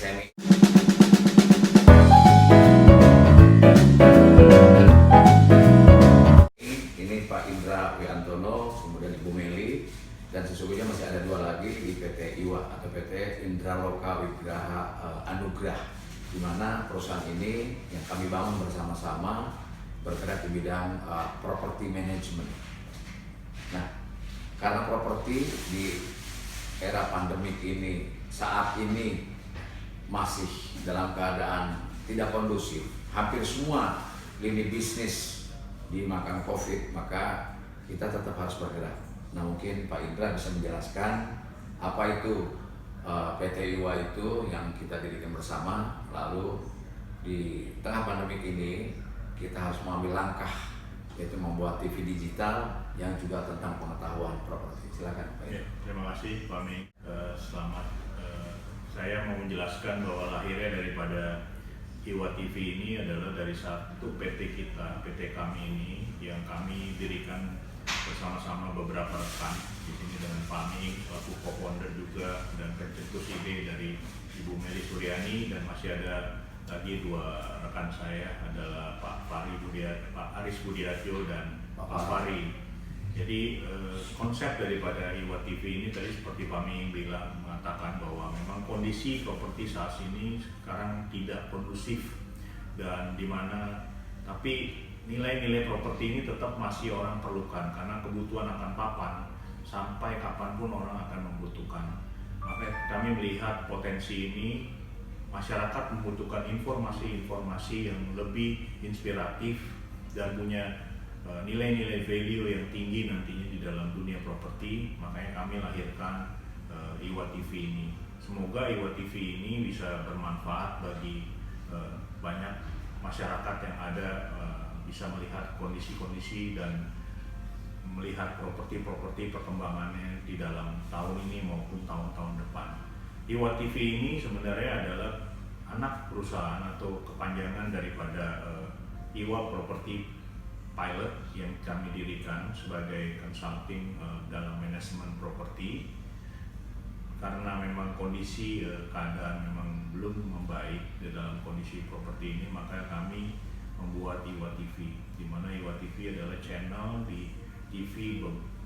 SME. Ini Pak Indra Wiantono, kemudian Ibu Meli, dan sesungguhnya masih ada 2 lagi di PT IWA atau PT Indra Loka Wigraha Anugrah, di mana perusahaan ini yang kami bangun bersama-sama bergerak di bidang property management. Nah, karena properti di era pandemik ini, saat ini masih dalam keadaan tidak kondusif, hampir semua lini bisnis dimakan COVID, maka kita tetap harus bergerak. Nah, mungkin Pak Indra bisa menjelaskan apa itu PT IWA itu yang kita dirikan bersama, lalu di tengah pandemik ini kita harus mengambil langkah, yaitu membuat TV digital yang juga tentang pengetahuan properti. Silakan Pak Indra. Ya, terima kasih Pak Ming. Selamat. Saya mau menjelaskan bahwa lahirnya daripada IWA TV ini adalah dari satu PT kita, PT kami ini yang kami dirikan bersama-sama beberapa rekan di sini dengan Pak Ming selaku co-founder juga, dan pencetus ide dari Ibu Meli Suryani, dan masih ada lagi 2 rekan saya adalah Pak Aris Budiatjo dan Pak Fari. Jadi konsep daripada IWA TV ini tadi seperti Pak Ming bilang, mengatakan bahwa memang kondisi properti saat ini sekarang tidak kondusif, dan dimana tapi nilai-nilai properti ini tetap masih orang perlukan karena kebutuhan akan papan sampai kapanpun orang akan membutuhkan. Maka kami melihat potensi ini, masyarakat membutuhkan informasi-informasi yang lebih inspiratif dan punya nilai-nilai value yang tinggi nantinya di dalam dunia properti. Makanya kami lahirkan IWA TV ini. Semoga IWA TV ini bisa bermanfaat bagi banyak masyarakat yang ada, bisa melihat kondisi-kondisi dan melihat properti-properti perkembangannya di dalam tahun ini maupun tahun-tahun depan. IWA TV ini sebenarnya adalah anak perusahaan atau kepanjangan daripada IWA Property Pilot yang kami dirikan sebagai consulting dalam manajemen properti. Karena memang kondisi keadaan memang belum membaik di dalam kondisi properti ini, maka kami membuat IWA TV, di mana IWA TV adalah channel di TV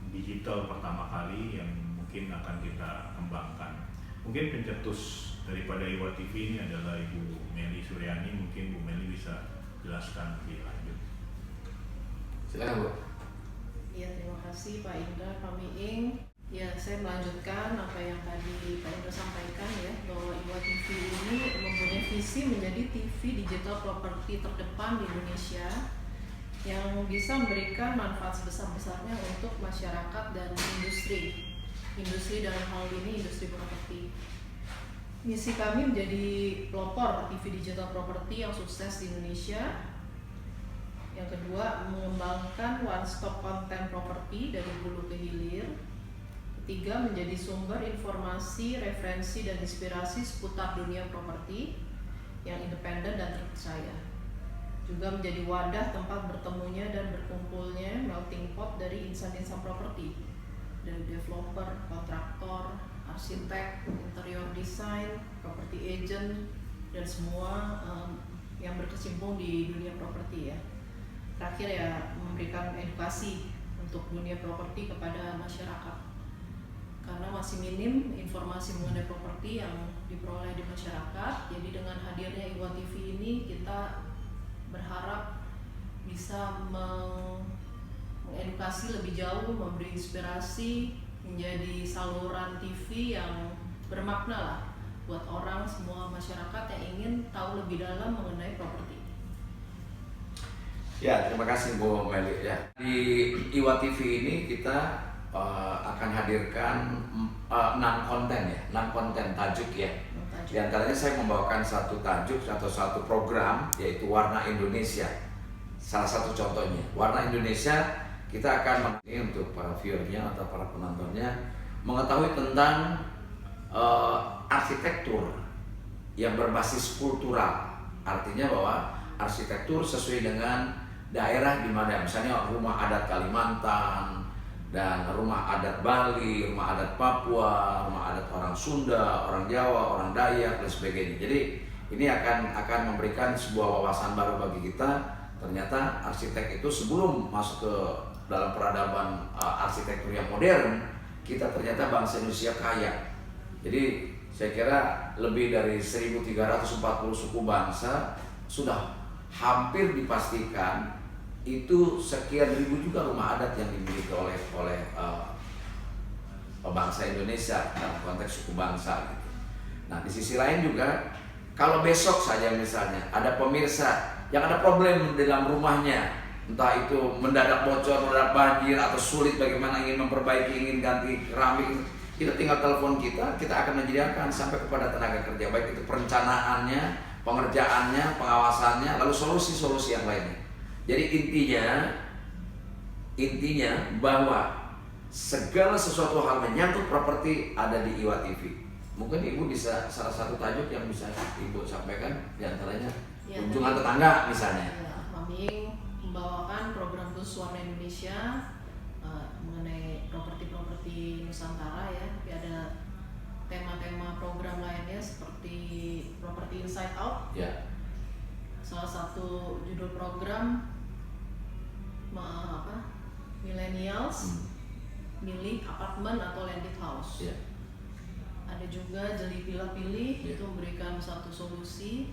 digital pertama kali yang mungkin akan kita kembangkan. Mungkin pencetus daripada IWA TV ini adalah Ibu Meli Suryani. Mungkin Bu Meli bisa jelaskan lebih lanjut. Silakan Bu. Ya, terima kasih Pak Indra, Pak Miing. Ya, saya melanjutkan apa yang tadi Pak Indra sampaikan ya, bahwa IWA TV ini mempunyai visi menjadi TV digital properti terdepan di Indonesia yang bisa memberikan manfaat sebesar-besarnya untuk masyarakat dan industri dalam hal ini industri properti. Misi kami menjadi pelopor TV digital properti yang sukses di Indonesia. Yang kedua, mengembangkan one-stop content properti dari hulu ke hilir. Ketiga, menjadi sumber informasi, referensi, dan inspirasi seputar dunia properti yang independen dan terpercaya. Juga menjadi wadah tempat bertemunya dan berkumpulnya melting pot dari insan-insan properti, dari developer, kontraktor, arsitek, interior design, property agent, dan semua yang berkecimpung di dunia properti ya. Terakhir ya, memberikan edukasi untuk dunia properti kepada masyarakat, karena masih minim informasi mengenai properti yang diperoleh di masyarakat. Jadi dengan hadirnya IWA TV ini, kita berharap bisa mengedukasi lebih jauh, memberi inspirasi, menjadi saluran TV yang bermakna lah buat orang, semua masyarakat yang ingin tahu lebih dalam mengenai properti. Ya, terima kasih Bu Meli ya. Di IWA TV ini kita akan hadirkan 6 konten ya, 6 konten tajuk ya. Di antaranya saya membawakan satu tajuk atau satu program, yaitu Warna Indonesia. Salah satu contohnya, Warna Indonesia, kita akan ini untuk para viewernya atau para penontonnya mengetahui tentang arsitektur yang berbasis kultural. Artinya bahwa arsitektur sesuai dengan daerah di mana, misalnya rumah adat Kalimantan, dan rumah adat Bali, rumah adat Papua, rumah adat orang Sunda, orang Jawa, orang Dayak dan sebagainya. Jadi ini akan memberikan sebuah wawasan baru bagi kita. Ternyata arsitek itu sebelum masuk ke dalam peradaban arsitektur yang modern, kita ternyata bangsa Indonesia kaya. Jadi saya kira lebih dari 1340 suku bangsa sudah hampir dipastikan itu sekian ribu juga rumah adat yang dimiliki oleh bangsa Indonesia dalam konteks suku bangsa gitu. Nah di sisi lain juga kalau besok saja misalnya ada pemirsa yang ada problem di dalam rumahnya, entah itu mendadak bocor, mendadak banjir atau sulit bagaimana ingin memperbaiki, ingin ganti keramik, kita tinggal telepon kita akan menyediakan sampai kepada tenaga kerja, baik itu perencanaannya, pengerjaannya, pengawasannya, lalu solusi-solusi yang lainnya. Jadi intinya bahwa segala sesuatu hal menyangkut properti ada di Iwa TV. Mungkin Ibu bisa salah satu tajuk yang bisa Ibu sampaikan diantaranya Ya, kunjungan tetangga misalnya. Ya, kami membawakan program khusus Warna Indonesia mengenai properti Nusantara ya. Tapi ada tema-tema program lainnya seperti Property Inside Out. Ya. Salah satu judul program millennials milik apartemen atau landed house. Ya. Ada juga Jeli Pilih-Pilih, Ya. itu memberikan satu solusi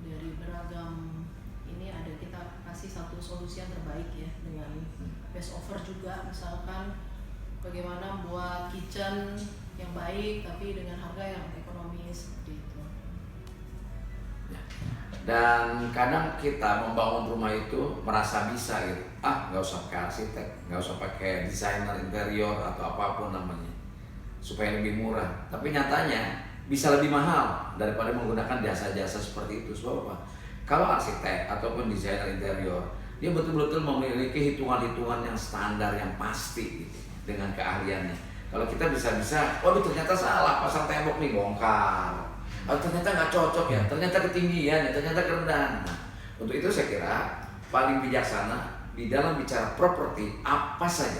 dari beragam ini, ada kita kasih satu solusi yang terbaik ya dengan best offer juga, misalkan bagaimana buat kitchen yang baik tapi dengan harga yang ekonomis seperti itu. Ya. Dan kadang kita membangun rumah itu merasa bisa gitu, nggak usah pakai arsitek, nggak usah pakai desainer interior atau apapun namanya, supaya lebih murah. Tapi nyatanya bisa lebih mahal daripada menggunakan jasa-jasa seperti itu. Sebab apa? Kalau arsitek ataupun desainer interior, dia betul-betul memiliki hitungan-hitungan yang standar, yang pasti gitu, dengan keahliannya. Kalau kita bisa-bisa, waduh ternyata salah, pasang tembok nih bongkar, ternyata nggak cocok ya, ternyata ketinggian ya, ternyata kerendahan. Nah, untuk itu saya kira paling bijaksana di dalam bicara properti apa saja,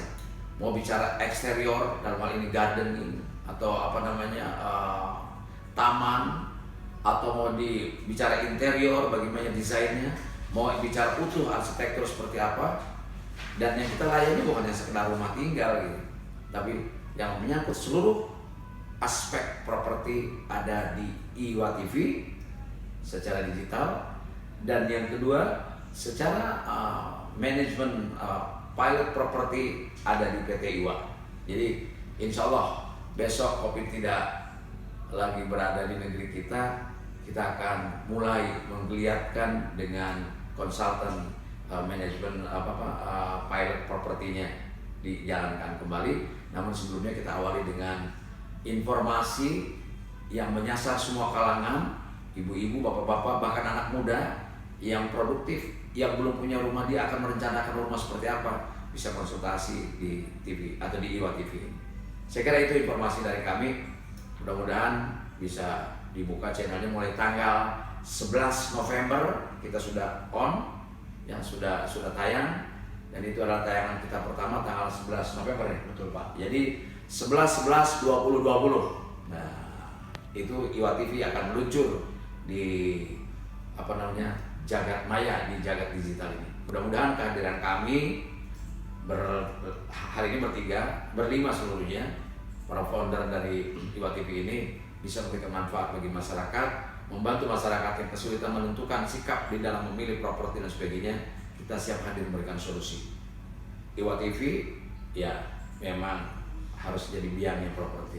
mau bicara eksterior dalam hal ini gardening atau taman, atau mau bicara interior bagaimana desainnya, mau bicara utuh arsitektur seperti apa, dan yang kita layani bukan hanya sekedar rumah tinggal gitu, tapi yang menyangkut seluruh aspek properti ada di Iwa TV secara digital. Dan yang kedua secara manajemen pilot properti ada di PT Iwa. Jadi insya Allah besok COVID tidak lagi berada di negeri kita akan mulai menggeliatkan dengan konsultan manajemen pilot propertinya dijalankan kembali. Namun sebelumnya kita awali dengan informasi yang menyasar semua kalangan, ibu-ibu, bapak-bapak, bahkan anak muda yang produktif, yang belum punya rumah, dia akan merencanakan rumah seperti apa, bisa konsultasi di TV atau di Iwa TV. Saya kira itu informasi dari kami. Mudah-mudahan bisa dibuka channelnya mulai tanggal 11 November kita sudah on, yang sudah tayang, dan itu adalah tayangan kita pertama tanggal 11 November ya. Betul Pak. Jadi 11/11/2020. Nah, itu Iwa TV akan meluncur di jagat maya, di jagat digital ini. Mudah-mudahan kehadiran kami hari ini berlima seluruhnya, para founder dari Iwa TV ini bisa memberikan manfaat bagi masyarakat, membantu masyarakat yang kesulitan menentukan sikap di dalam memilih properti dan sebagainya. Kita siap hadir memberikan solusi. Iwa TV ya memang harus jadi biangnya properti.